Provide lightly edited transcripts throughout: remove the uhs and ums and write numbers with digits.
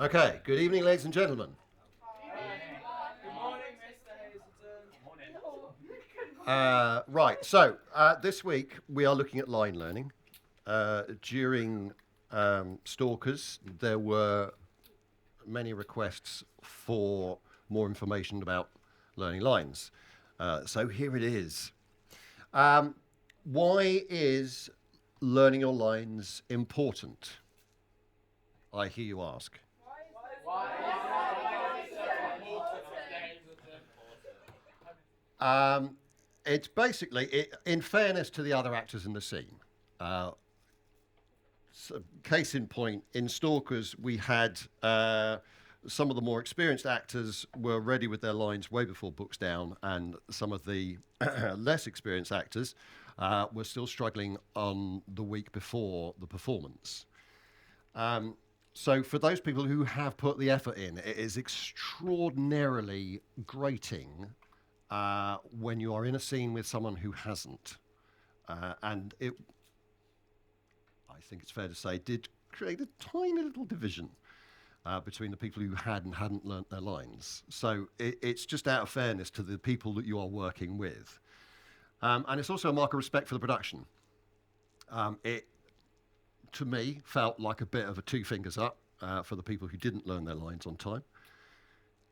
Okay, good evening, ladies and gentlemen. Good morning, Mr. Hazelton. This week we are looking at line learning. During Stalkers, there were many requests for more information about learning lines. So here it is. Um, why is learning your lines important? I hear you ask. Why is it important, Mr. Hazelton? Um, it's basically, in fairness to the other actors in the scene, uh, so case in point, in Stalkers, we had some of the more experienced actors were ready with their lines way before books down, and some of the less experienced actors were still struggling on the week before the performance. Um, so, for those people who have put the effort in, it is extraordinarily grating when you are in a scene with someone who hasn't. And it I think it's fair to say, did create a tiny little division between the people who had and hadn't learnt their lines. So it's just out of fairness to the people that you are working with. And it's also a mark of respect for the production. It, to me, felt like a bit of a two fingers up for the people who didn't learn their lines on time.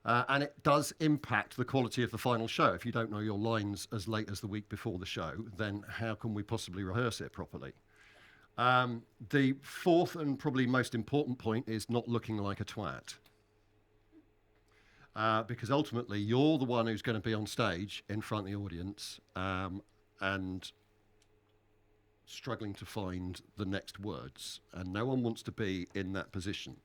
And it does impact the quality of the final show. If you don't know your lines as late as the week before the show, then how can we possibly rehearse it properly? The fourth and probably most important point is not looking like a twat. Because ultimately, you're the one who's going to be on stage in front of the audience and struggling to find the next words. And no one wants to be in that position.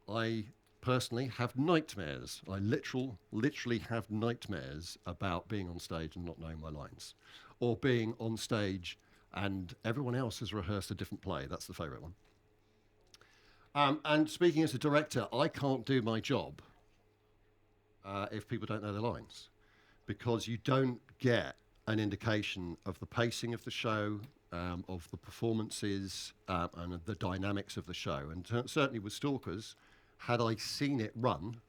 I personally have nightmares. I literally have nightmares about being on stage and not knowing my lines, or being on stage and everyone else has rehearsed a different play. That's the favourite one. And speaking as a director, I can't do my job if people don't know their lines, because you don't get an indication of the pacing of the show, of the performances, and the dynamics of the show. And certainly with Stalkers, had I seen it run,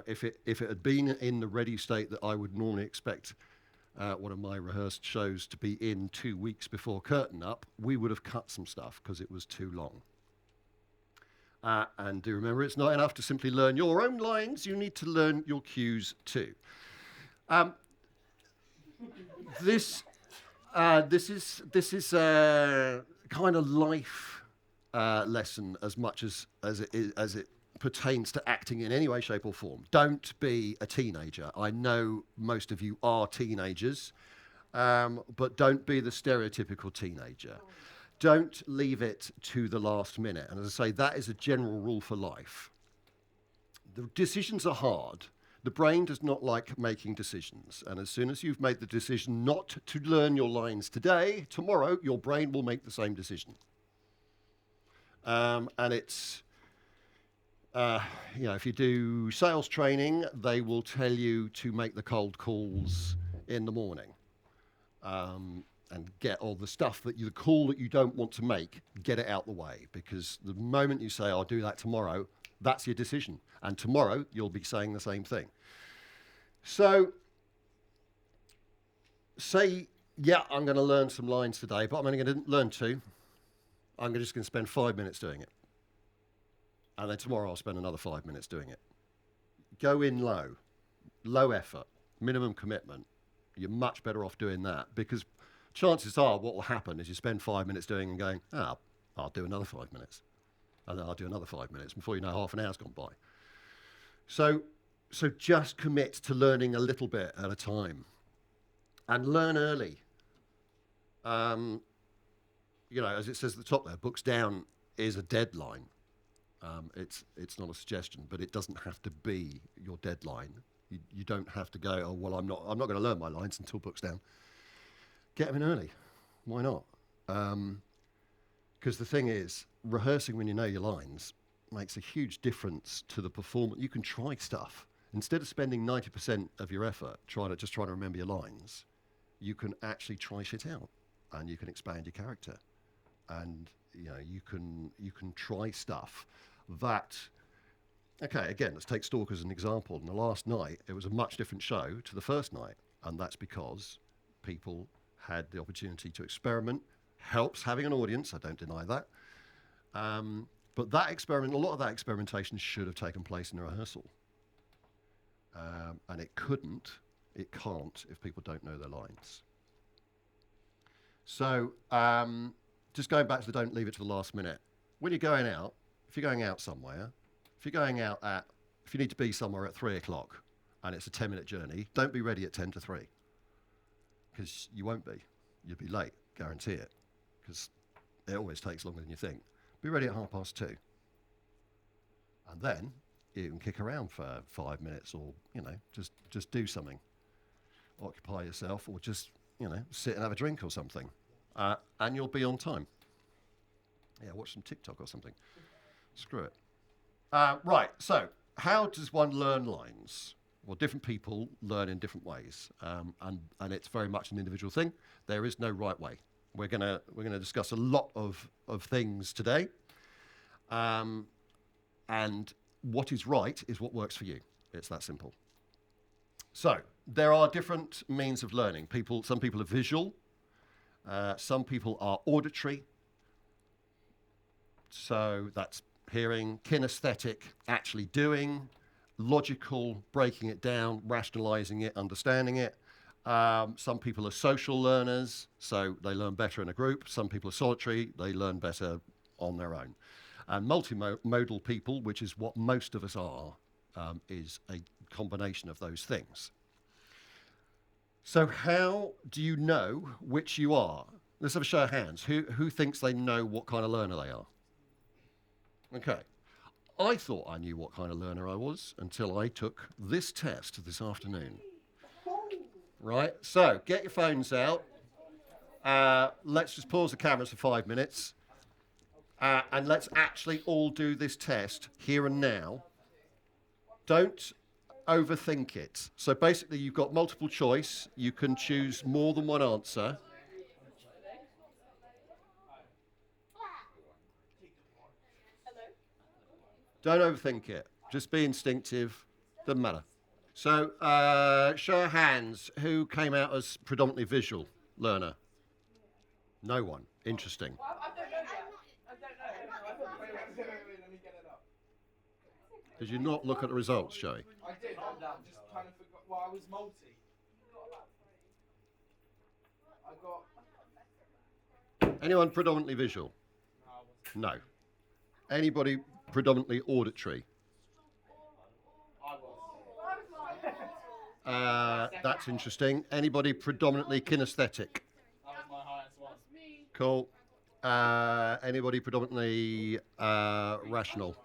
if it had been in the ready state that I would normally expect one of my rehearsed shows to be in 2 weeks before curtain up, we would have cut some stuff because it was too long. And do remember, it's not enough to simply learn your own lines, you need to learn your cues too. Um, this, this is a kind of life lesson as much as it pertains to acting in any way, shape, or form. Don't be a teenager. I know most of you are teenagers, but don't be the stereotypical teenager. Don't leave it to the last minute. And as I say, that is a general rule for life. The decisions are hard. The brain does not like making decisions. And as soon as you've made the decision not to learn your lines today, tomorrow your brain will make the same decision. And it's, uh, if you do sales training, they will tell you to make the cold calls in the morning and get all the stuff the call that you don't want to make, get it out the way. Because the moment you say, I'll do that tomorrow, that's your decision. And tomorrow you'll be saying the same thing. So say, yeah, I'm going to learn some lines today, but I'm only going to learn two. I'm just going to spend 5 minutes doing it. And then tomorrow I'll spend another 5 minutes doing it. Go in low effort, minimum commitment. You're much better off doing that, because chances are what will happen is you spend 5 minutes doing and going, I'll do another 5 minutes. And then I'll do another 5 minutes. Before you know, half an hour's gone by. So, so just commit to learning a little bit at a time and learn early. Um, as it says at the top there, books down is a deadline. It's not a suggestion, but it doesn't have to be your deadline. You don't have to go, oh well, I'm not going to learn my lines until books down. Get them in early. Why not? Because the thing is, rehearsing when you know your lines makes a huge difference to the performance. You can try stuff instead of spending 90% of your effort trying to remember your lines. You can actually try shit out, and you can expand your character, and you can try stuff that Okay, again, let's take Stalkers as an example. And the last night, it was a much different show to the first night. And that's because people had the opportunity to experiment. Helps having an audience, I don't deny that. But that experiment, a lot of that experimentation should have taken place in a rehearsal. And it can't if people don't know their lines. So just going back to the don't leave it to the last minute. When you're going out, if you're going out somewhere, if you need to be somewhere at 3 o'clock and it's a 10-minute journey, don't be ready at 10 to 3 because you won't be. You'll be late, guarantee it, because it always takes longer than you think. Be ready at 2:30. And then you can kick around for 5 minutes or, just do something. Occupy yourself or just, sit and have a drink or something. And you'll be on time. Yeah, watch some TikTok or something. Screw it. Right, so how does one learn lines? Well, different people learn in different ways, and it's very much an individual thing. There is no right way. We're gonna discuss a lot of things today, and what is right is what works for you. It's that simple. So there are different means of learning. Some people are visual, some people are auditory. So that's hearing, kinesthetic, actually doing, logical, breaking it down, rationalizing it, understanding it. Some people are social learners, so they learn better in a group. Some people are solitary, they learn better on their own. And multimodal people, which is what most of us are, is a combination of those things. So how do you know which you are? Let's have a show of hands. Who thinks they know what kind of learner they are? Okay. I thought I knew what kind of learner I was until I took this test this afternoon. Right, so get your phones out. Let's just pause the cameras for 5 minutes. And let's actually all do this test here and now. Don't overthink it. So basically you've got multiple choice. You can choose more than one answer. Don't overthink it. Just be instinctive. Doesn't matter. So, show of hands. Who came out as predominantly visual learner? No one. Interesting. I don't know yet. I don't know. Wait, let me get it up. Did you not look at the results, Joey? I did. I just kind of forgot. Well, I was multi. I got. Anyone predominantly visual? No, I wasn't. No. Anybody predominantly auditory? I was. That's interesting. Anybody predominantly kinesthetic? That was my highest one. Cool. Anybody predominantly rational?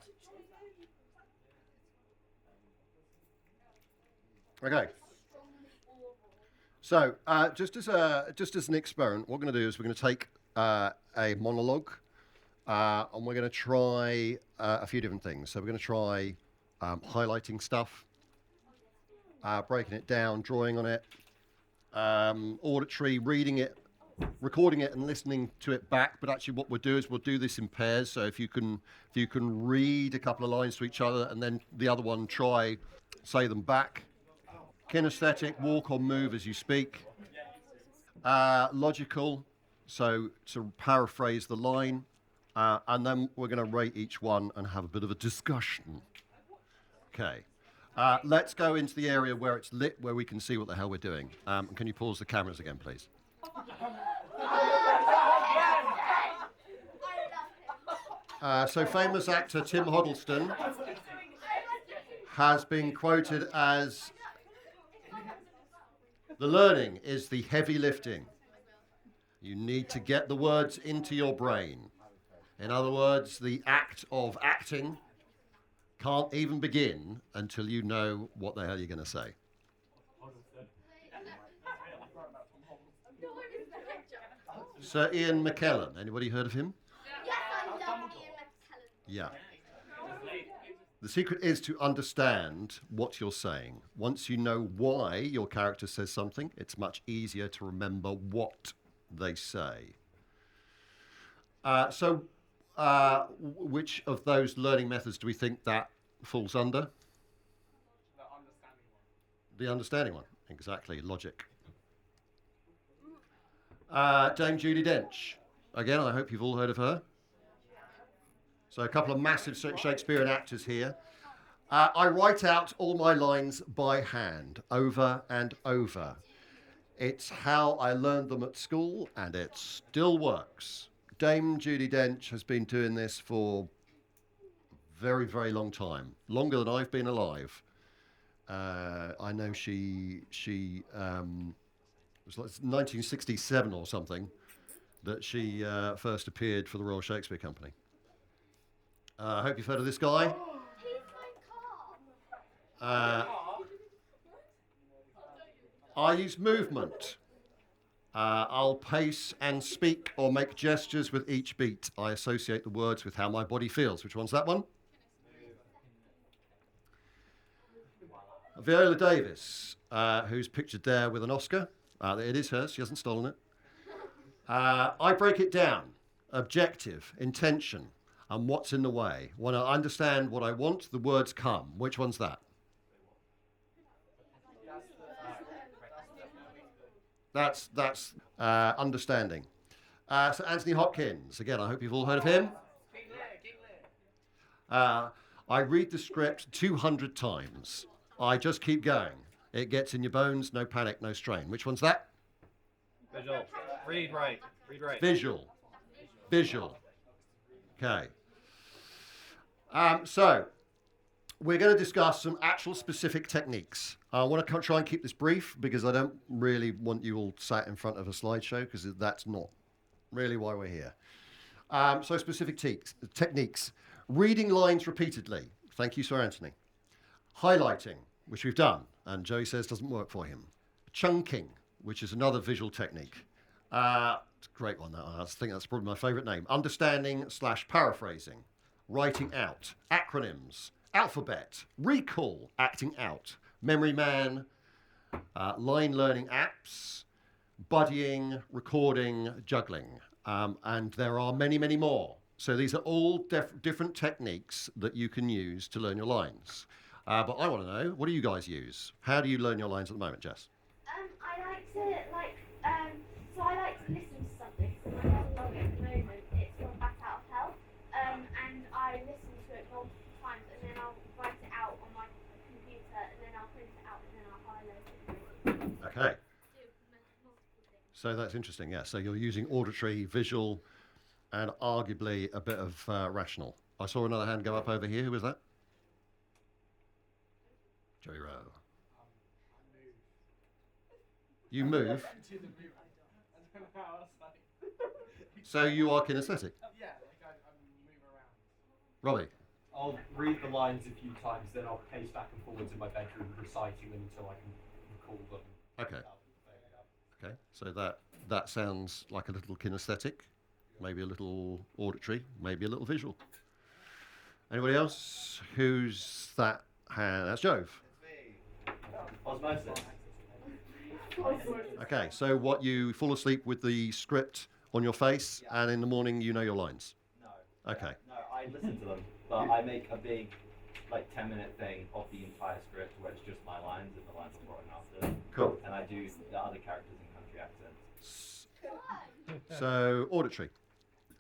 Okay. So just as an experiment, what we're going to do is we're going to take a monologue, and we're going to try a few different things. So we're going to try highlighting stuff, breaking it down, drawing on it, auditory, reading it, recording it, and listening to it back. But actually, what we'll do is we'll do this in pairs. So if you can read a couple of lines to each other, and then the other one try say them back. Kinesthetic, walk or move as you speak. Logical, so to paraphrase the line, and then we're going to rate each one and have a bit of a discussion. Okay. Let's go into the area where it's lit, where we can see what the hell we're doing. Can you pause the cameras again, please? So famous actor Tim Hiddleston has been quoted as, "The learning is the heavy lifting. You need to get the words into your brain. In other words, the act of acting can't even begin until you know what the hell you're going to say." Sir Ian McKellen. Anybody heard of him? Yes, I love Ian McKellen. Yeah. The secret is to understand what you're saying. Once you know why your character says something, it's much easier to remember what they say. Which of those learning methods do we think that falls under? The understanding one. The understanding one. Exactly, logic. Dame Judi Dench. Again, I hope you've all heard of her. So a couple of massive Shakespearean actors here. I write out all my lines by hand, over and over. It's how I learned them at school, and it still works. Dame Judi Dench has been doing this for a very, very long time, longer than I've been alive. I know she it was like 1967 or something that she first appeared for the Royal Shakespeare Company. I hope you've heard of this guy. He's my car. I use movement. I'll pace and speak or make gestures with each beat. I associate the words with how my body feels. Which one's that one? Viola Davis, who's pictured there with an Oscar. It is hers, she hasn't stolen it. I break it down. Objective, intention, and what's in the way. When I understand what I want, the words come. Which one's that? That's understanding. So Anthony Hopkins, again, I hope you've all heard of him. I read the script 200 times. I just keep going. It gets in your bones, no panic, no strain. Which one's that? Visual. Read right. Read right. Visual. Visual. Okay. So, we're going to discuss some actual specific techniques. I want to try and keep this brief because I don't really want you all sat in front of a slideshow because that's not really why we're here. So specific techniques. Reading lines repeatedly. Thank you, Sir Anthony. Highlighting, which we've done, and Joey says doesn't work for him. Chunking, which is another visual technique. It's a great one. I think that's probably my favourite name. Understanding/paraphrasing. Writing out. Acronyms. Alphabet. Recall. Acting out. Memory man. Line learning apps. Buddying. Recording. Juggling. And there are many, many more. So these are all different techniques that you can use to learn your lines. But I want to know, what do you guys use? How do you learn your lines at the moment, Jess? I like to so I like to listen to something. So my dialogue at the moment, it's from Back Out of Hell, and I listen to it multiple times, and then I'll write it out on my computer, and then I'll print it out, and then I'll highlight it. Okay. Do multiple things. So that's interesting, yeah. So you're using auditory, visual, and arguably a bit of rational. I saw another hand go up over here. Who was that? Joey Rowe. You move, To the move. I don't know how else so you are kinesthetic. yeah, like I move around. Robbie. I'll read the lines a few times, then I'll pace back and forwards in my bedroom, reciting them until I can recall them. Okay. Okay. So that sounds like a little kinesthetic, maybe a little auditory, maybe a little visual. Anybody else? Who's that hand? That's Jove. Osmosis. Okay. So what, you fall asleep with the script on your face, and in the morning you know your lines. No. Okay. No, I listen to them, but I make a big, like, 10-minute thing of the entire script where it's just my lines and the lines are brought in after. Cool. And I do the other characters in country accents. So auditory.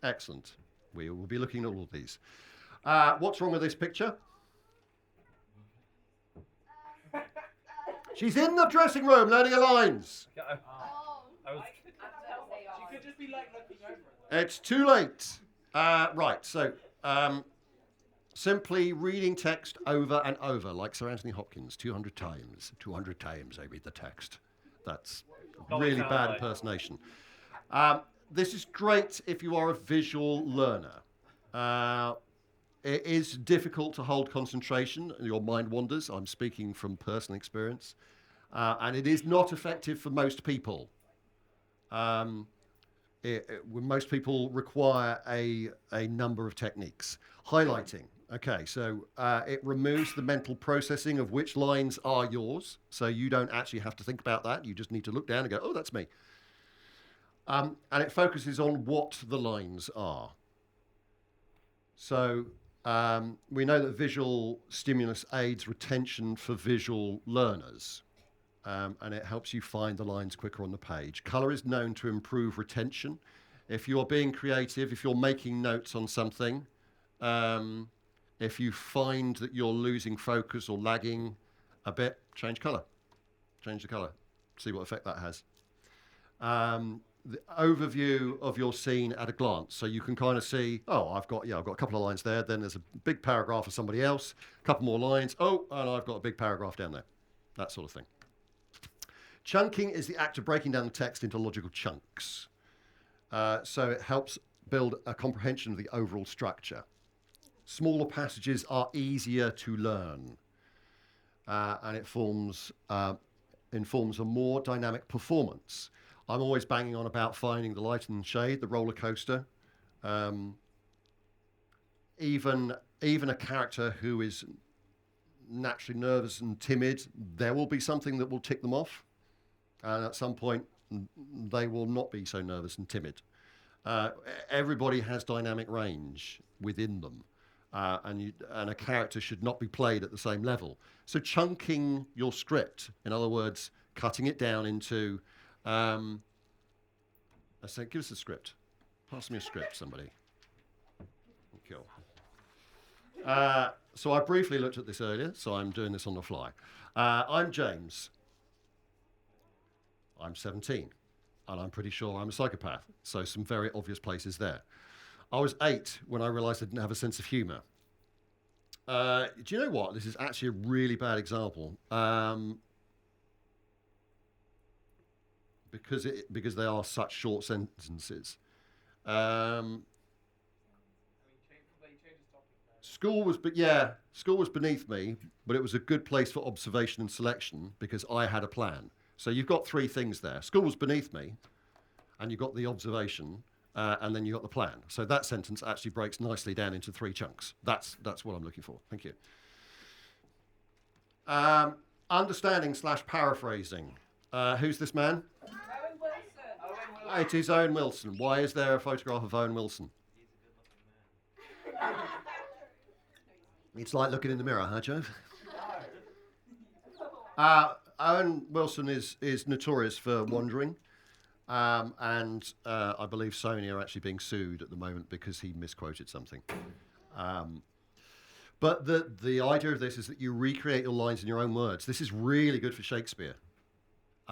Excellent. We will be looking at all of these. What's wrong with this picture? She's in the dressing room learning her lines. I was She could just be like looking over it. It's too late. Right, so simply reading text over and over, like Sir Anthony Hopkins, 200 times. 200 times I read the text. That's Not really sound bad like. impersonation. This is great if you are a visual learner. It is difficult to hold concentration, and your mind wanders. I'm speaking from personal experience. And it is not effective for most people. Most people require a number of techniques. Highlighting. Okay, so it removes the mental processing of which lines are yours. So you don't actually have to think about that. You just need to look down and go, oh, that's me. And it focuses on what the lines are. So We know that visual stimulus aids retention for visual learners, and it helps you find the lines quicker on the page. Colour is known to improve retention. If you're being creative, if you're making notes on something, um, if you find that you're losing focus or lagging a bit, change colour. Change the colour. See what effect that has. The overview of your scene at a glance, so you can kind of see. Oh, I've got a couple of lines there. Then there's a big paragraph of somebody else. A couple more lines. Oh, and I've got a big paragraph down there. That sort of thing. Chunking is the act of breaking down the text into logical chunks. So it helps build a comprehension of the overall structure. Smaller passages are easier to learn, and it informs a more dynamic performance. I'm always banging on about finding the light and shade, the roller coaster. Um, even a character who is naturally nervous and timid, there will be something that will tick them off, and at some point they will not be so nervous and timid. Uh, Everybody has dynamic range within them, and a character should not be played at the same level. So chunking your script, in other words, cutting it down into. I say, give us a script. Pass me a script, somebody. Cool. So I briefly looked at this earlier, so I'm doing this on the fly. I'm James. I'm 17, and I'm pretty sure I'm a psychopath. So some very obvious places there. I was 8 when I realised I didn't have a sense of humour. Do you know what? This is actually a really bad example. Because they are such short sentences. School was beneath me, but it was a good place for observation and selection because I had a plan. So you've got 3 things there. School was beneath me, and you've got the observation, and then you've got the plan. So that sentence actually breaks nicely down into 3 chunks. That's what I'm looking for. Thank you. Understanding / paraphrasing. Who's this man? Owen Wilson. Owen Wilson. It is Owen Wilson. Why is there a photograph of Owen Wilson? He's a good looking man. It's like looking in the mirror, huh, Joe? Owen Wilson is notorious for wandering, and I believe Sony are actually being sued at the moment because he misquoted something. But the idea of this is that you recreate your lines in your own words. This is really good for Shakespeare.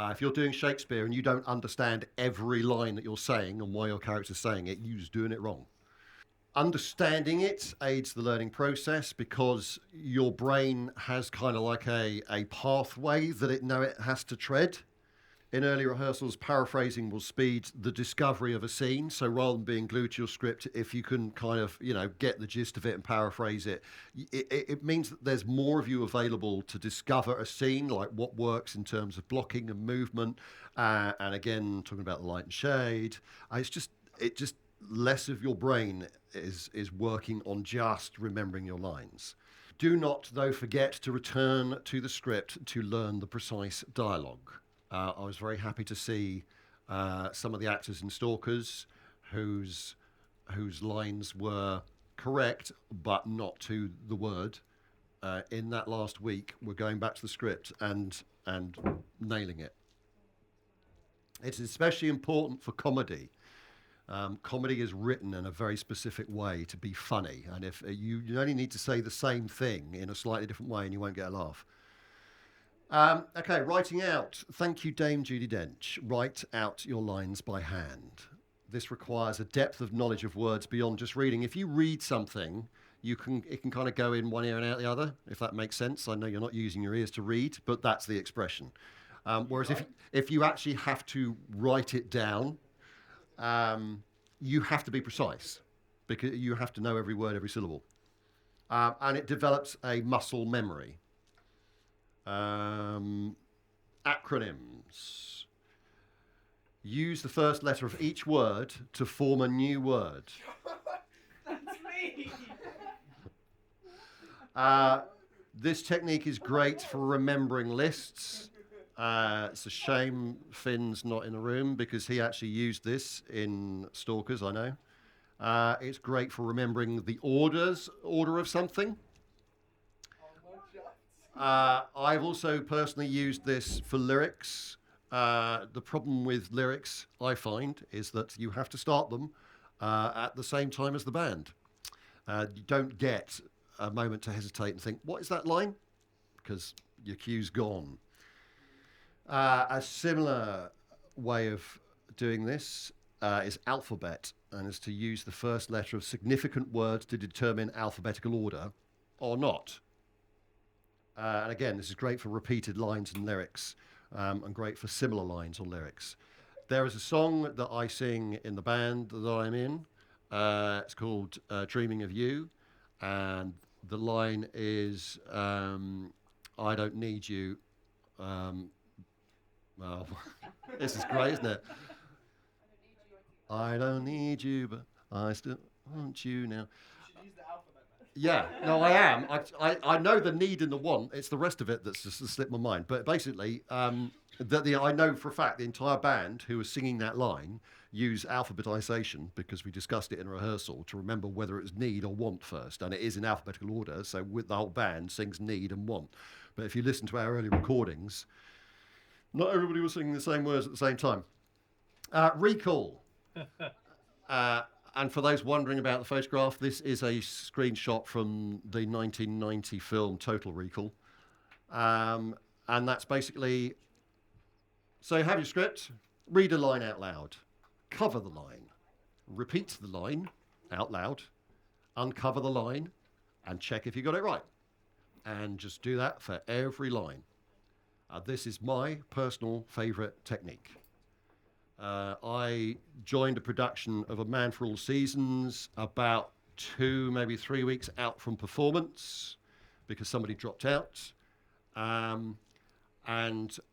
If you're doing Shakespeare and you don't understand every line that you're saying and why your character's saying it, you're just doing it wrong. Understanding it aids the learning process because your brain has kind of like a pathway that it has to tread. In early rehearsals, paraphrasing will speed the discovery of a scene. So rather than being glued to your script, if you can kind of, get the gist of it and paraphrase it, it means that there's more of you available to discover a scene, like what works in terms of blocking and movement. And again, talking about the light and shade, it just less of your brain is working on just remembering your lines. Do not, though, forget to return to the script to learn the precise dialogue. I was very happy to see some of the actors in Stalkers whose lines were correct but not to the word. In that last week, we're going back to the script and nailing it. It's especially important for comedy. Comedy is written in a very specific way to be funny, and if you only need to say the same thing in a slightly different way, and you won't get a laugh. Okay, writing out. Thank you, Dame Judi Dench. Write out your lines by hand. This requires a depth of knowledge of words beyond just reading. If you read something, it can kind of go in one ear and out the other, if that makes sense. I know you're not using your ears to read, but that's the expression. Whereas if you actually have to write it down, you have to be precise because you have to know every word, every syllable. And it develops a muscle memory. Acronyms. Use the first letter of each word to form a new word. That's me. This technique is great for remembering lists. It's a shame Finn's not in the room because he actually used this in Stalkers, I know. It's great for remembering the order of something. I've also personally used this for lyrics. The problem with lyrics, I find, is that you have to start them at the same time as the band. You don't get a moment to hesitate and think, what is that line? Because your cue's gone. A similar way of doing this is alphabet, and is to use the first letter of significant words to determine alphabetical order or not. And again, this is great for repeated lines and lyrics, and great for similar lines or lyrics. There is a song that I sing in the band that I'm in. It's called Dreaming of You, and the line is I don't need you. Well, this is great, isn't it? I don't need you, but I still want you now. You should use the alphabet method. Yeah, no, I am. I know the need and the want. It's the rest of it that's just slipped my mind. But basically, I know for a fact the entire band who was singing that line use alphabetization because we discussed it in rehearsal to remember whether it was need or want first, and it is in alphabetical order. So with the whole band sings need and want. But if you listen to our early recordings, not everybody was singing the same words at the same time. Recall. And for those wondering about the photograph, this is a screenshot from the 1990 film Total Recall. And that's basically, so you have your script, read a line out loud, cover the line, repeat the line out loud, uncover the line, and check if you got it right. And just do that for every line. This is my personal favourite technique. I joined a production of A Man for All Seasons about 2, maybe 3 weeks out from performance because somebody dropped out. And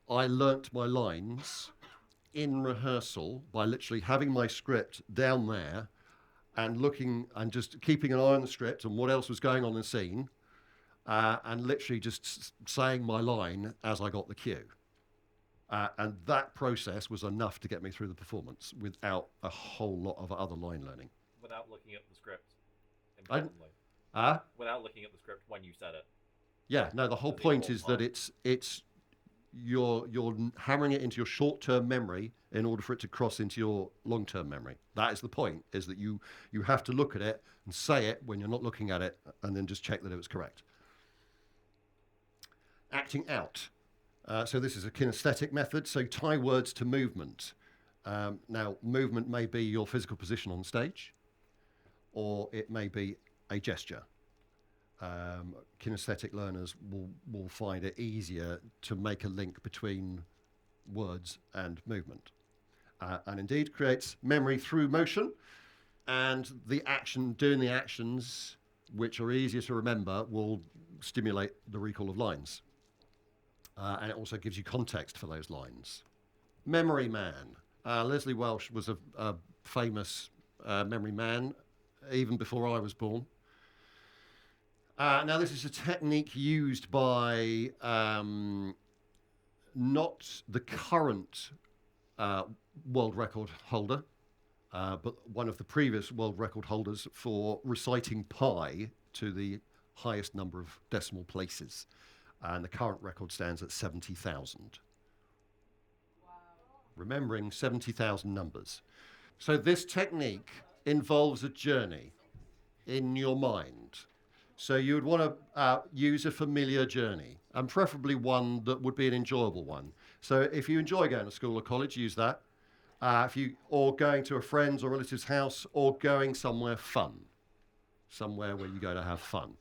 I learnt my lines in rehearsal by literally having my script down there and looking and just keeping an eye on the script and what else was going on in the scene, and literally just saying my line as I got the cue. And that process was enough to get me through the performance without a whole lot of other line learning. Without looking at the script, I- importantly. Without looking at the script when you said it. Yeah, no, the whole The point whole is that you're hammering it into your short-term memory in order for it to cross into your long-term memory. That is the point, is that you have to look at it and say it when you're not looking at it, and then just check that it was correct. Acting out. So this is a kinesthetic method, so tie words to movement. Now, movement may be your physical position on stage, or it may be a gesture. Kinesthetic learners will find it easier to make a link between words and movement. And indeed creates memory through motion, and doing the actions, which are easier to remember, will stimulate the recall of lines. And it also gives you context for those lines. Memory man. Leslie Welsh was a famous memory man even before I was born. Now, this is a technique used by not the current world record holder, but one of the previous world record holders for reciting pi to the highest number of decimal places. And the current record stands at 70,000. Wow. Remembering 70,000 numbers. So this technique involves a journey in your mind. So you would want to use a familiar journey, and preferably one that would be an enjoyable one. So if you enjoy going to school or college, use that. Or going to a friend's or relative's house, or going somewhere fun, somewhere where you go to have fun.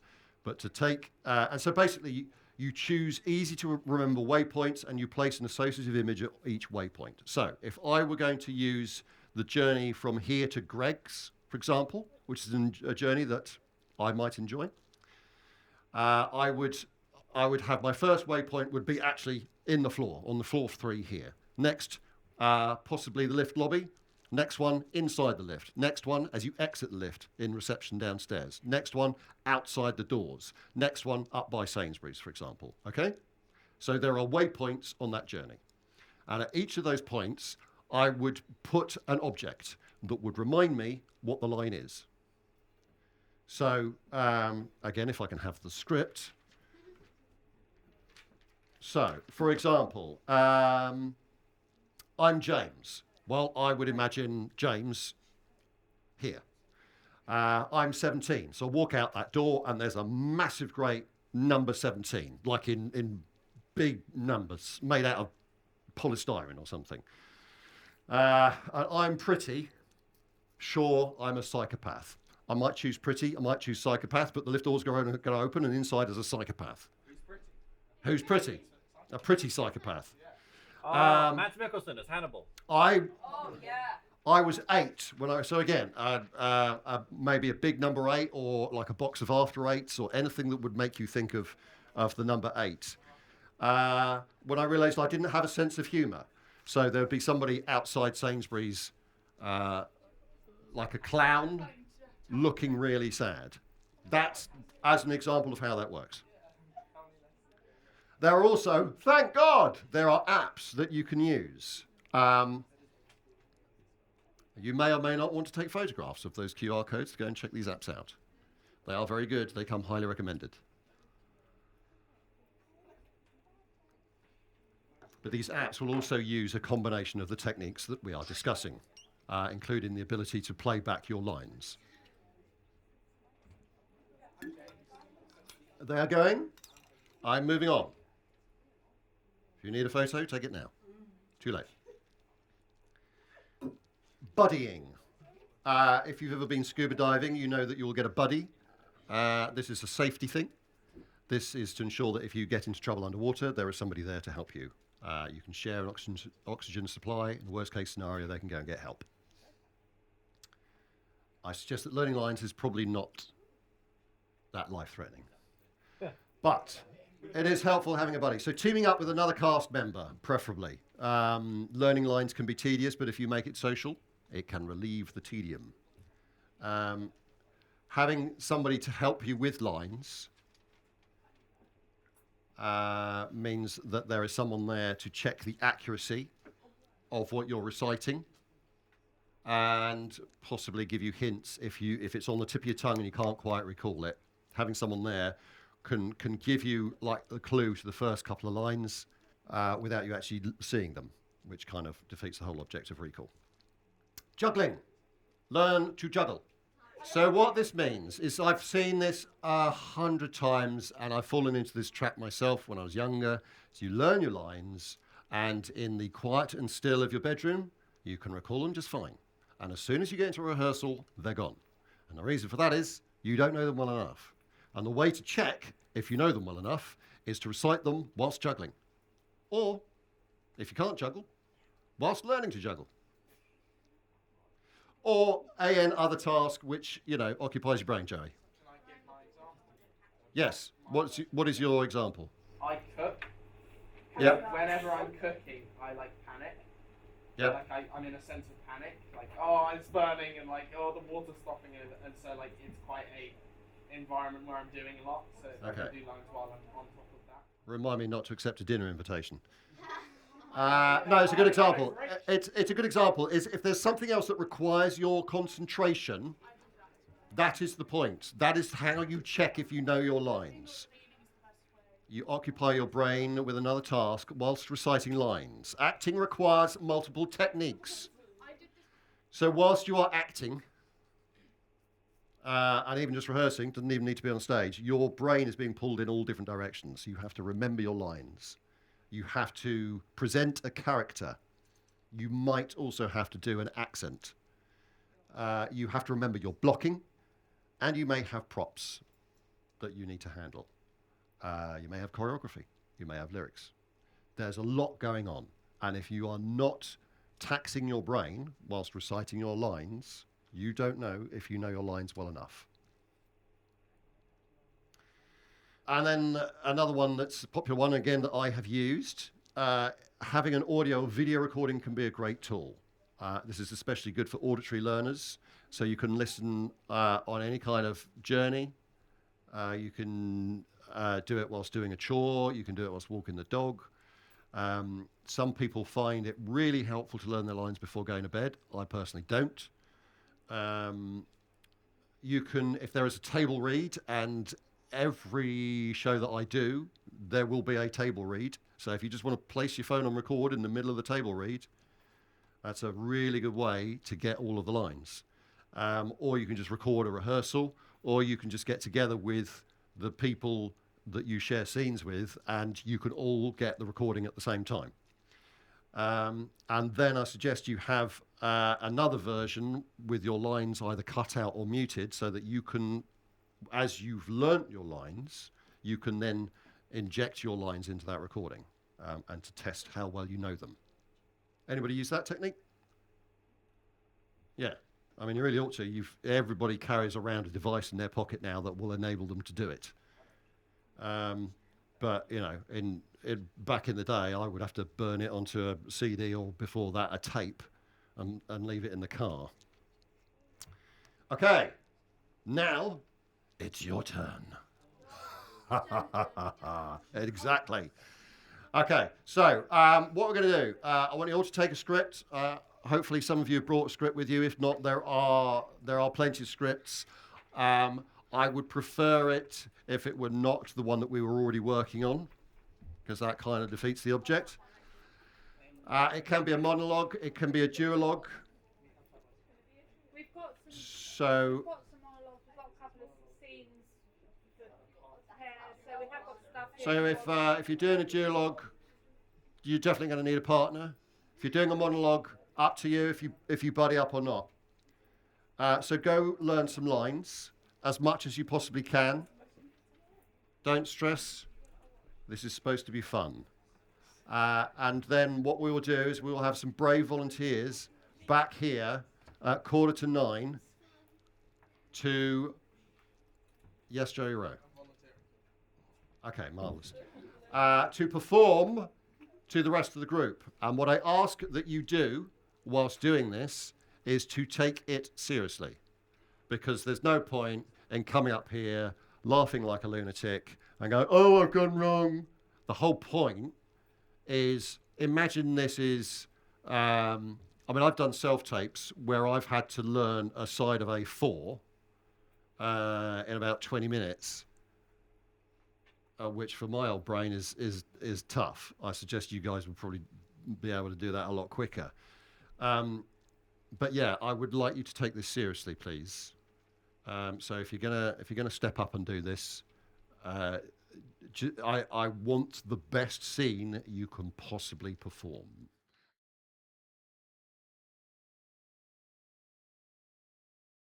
But to take, and so basically you choose easy to remember waypoints, and you place an associative image at each waypoint. So if I were going to use the journey from here to Greg's, for example, which is a journey that I might enjoy, I would have my first waypoint would be actually on the floor 3 here. Next, possibly the lift lobby. Next one, inside the lift. Next one, as you exit the lift in reception downstairs. Next one, outside the doors. Next one, up by Sainsbury's, for example. Okay? So there are waypoints on that journey. And at each of those points, I would put an object. that would remind me what the line is. So, again, if I can have the script. So, for example, I'm James. Well, I would imagine James here. I'm 17, so I walk out that door and there's a massive, great number 17, like in big numbers, made out of polystyrene or something. I'm pretty. Sure, I'm a psychopath. I might choose pretty, I might choose psychopath, but the lift door's going to open and inside is a psychopath. Who's pretty? Who's pretty? A pretty psychopath. Matt Mikkelsen as Hannibal. Oh yeah. I was 8 when so again, maybe a big number 8 or like a box of after eights or anything that would make you think of the number 8. When I realised I didn't have a sense of humour. So there would be somebody outside Sainsbury's, like a clown, looking really sad. That's as an example of how that works. There are also, thank God, there are apps that you can use. You may or may not want to take photographs of those QR codes to go and check these apps out. They are very good. They come highly recommended. But these apps will also use a combination of the techniques that we are discussing, including the ability to play back your lines. They are going. I'm moving on. If you need a photo, take it now. Too late. Buddying. If you've ever been scuba diving, you know that you'll get a buddy. This is a safety thing. This is to ensure that if you get into trouble underwater, there is somebody there to help you. You can share an oxygen supply. In the worst case scenario, they can go and get help. I suggest that learning lines is probably not that life-threatening. Yeah. But it is helpful having a buddy. So teaming up with another cast member, preferably. Learning lines can be tedious, but if you make it social, it can relieve the tedium. Having somebody to help you with lines means that there is someone there to check the accuracy of what you're reciting and possibly give you hints if it's on the tip of your tongue and you can't quite recall it. Having someone there can give you like the clue to the first couple of lines without you actually seeing them, which kind of defeats the whole object of recall. Juggling. Learn to juggle. So what this means is I've seen this 100 times and I've fallen into this trap myself when I was younger. So you learn your lines and in the quiet and still of your bedroom, you can recall them just fine. And as soon as you get into a rehearsal, they're gone. And the reason for that is you don't know them well enough. And the way to check if you know them well enough is to recite them whilst juggling. Or, if you can't juggle, whilst learning to juggle. Or other task which, occupies your brain, Joey. Can I give my example? Yes. What is your example? I cook. Yep. Whenever I'm cooking, I panic. Yep. I'm in a sense of panic. It's burning and the water's stopping it, and so it's quite a environment where I'm doing a lot. So I Okay. can do lines while I'm on top of that. Remind me not to accept a dinner invitation. No, it's a good example. It's a good example. Is if there's something else that requires your concentration, that is the point. That is how you check if you know your lines. You occupy your brain with another task whilst reciting lines. Acting requires multiple techniques. So whilst you are acting, and even just rehearsing, doesn't even need to be on stage, your brain is being pulled in all different directions. You have to remember your lines. You have to present a character. You might also have to do an accent. You have to remember your blocking, and you may have props that you need to handle. You may have choreography. You may have lyrics. There's a lot going on. And if you are not taxing your brain whilst reciting your lines, you don't know if you know your lines well enough. And then another one that's a popular one, again, that I have used, having an audio or video recording can be a great tool. This is especially good for auditory learners, so you can listen on any kind of journey. You can do it whilst doing a chore, you can do it whilst walking the dog. Some people find it really helpful to learn their lines before going to bed. I personally don't. You can, if there is a table read, and every show that I do, there will be a table read. So if you just want to place your phone on record in the middle of the table read, that's a really good way to get all of the lines. Or you can just record a rehearsal, or you can just get together with the people that you share scenes with, and you can all get the recording at the same time. And then I suggest you have another version with your lines either cut out or muted, so that you can, as you've learnt your lines, you can then inject your lines into that recording, and to test how well you know them. Anybody use that technique? Yeah. I mean, you really ought to. Everybody carries around a device in their pocket now that will enable them to do it. But, you know, back in the day, I would have to burn it onto a CD, or before that, a tape, and leave it in the car. Okay. Now, it's your turn. Exactly. Okay, so what we're going to do, I want you all to take a script. Hopefully some of you have brought a script with you. If not, there are plenty of scripts. I would prefer it if it were not the one that we were already working on, because that kind of defeats the object. It can be a monologue. It can be a duologue. We've got some. So, We've got some monologues. We've got a couple of scenes here, so we have got stuff here. so if you're doing a duologue, you're definitely going to need a partner. If you're doing a monologue, up to you if you buddy up or not. So go learn some lines as much as you possibly can. Don't stress. This is supposed to be fun. And then what we will do is we will have some brave volunteers back here at 8:45 to... Yes, Joey Rowe. Okay, marvellous. To perform to the rest of the group. And what I ask that you do whilst doing this is to take it seriously. Because there's no point in coming up here, laughing like a lunatic, and going, oh, I've gone wrong. The whole point is, imagine this is, I mean, I've done self-tapes where I've had to learn a side of A4 in about 20 minutes. Which for my old brain is tough. I suggest you guys would probably be able to do that a lot quicker. But yeah, I would like you to take this seriously, please. So if you're gonna step up and do this, I want the best scene you can possibly perform.